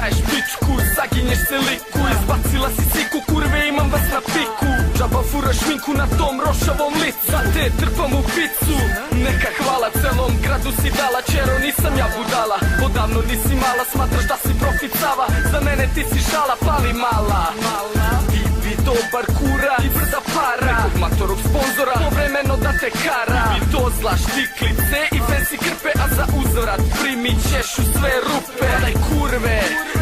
daješ pičku, zaginješ se liku. Izbacila si siku, kurve imam vas na piku. Džaba fura šminku na tom rošavom licu, za te trpam u picu. Neka hvala, celom gradu si dala, čero nisam ja budala. Odavno nisi mala, smatraš da si proficava, za mene ti si šala, pali mala. Bi dobar kura i brda para, nekog matorog sponzora, povremeno da te kara. Bi dozla štiklice i fancy krpe, a za uzorat primit ćeš u sve rupe. Daj kurve,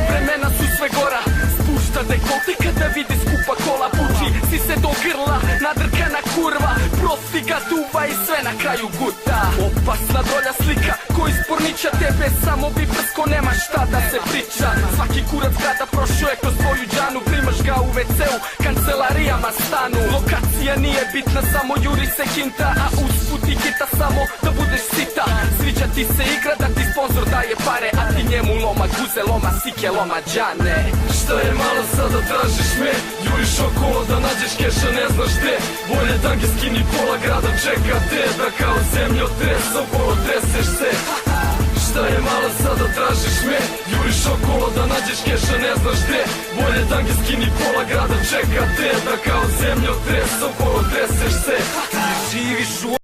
vremena su sve gora, spušta dekolte kada vidi skupa kola. Buči si se do grla, nadrkana kurva, prosti ga duva i sve na kraju guta. Opasna dolja slika, ko ispornića tebe, samo bi prsko, nema šta da se priča. Svaki kurac grada prošao je kroz tvoju džanu, primaš ga u WC-u, kancelarijama, stanu. Lokacija nije bitna, samo juri se kinta, a usput i kita samo da budeš sita. Sviđa ti se igra da ti sponsor daje pare, a ti njemu loma guze, loma sike, loma džane. Šta je malo sada tražiš me, juriš okolo da nađeš keša ne znaš gde. Bolje tange skini, pola grada čeka te, da kao zemljo tresa okolo treseš se. Šta je malo sada tražiš me, juriš okolo da nađeš keša ne znaš gde. Bolje tange skini, pola grada čeka te, da kao zemljo tresa okolo treseš se. Ti živiš u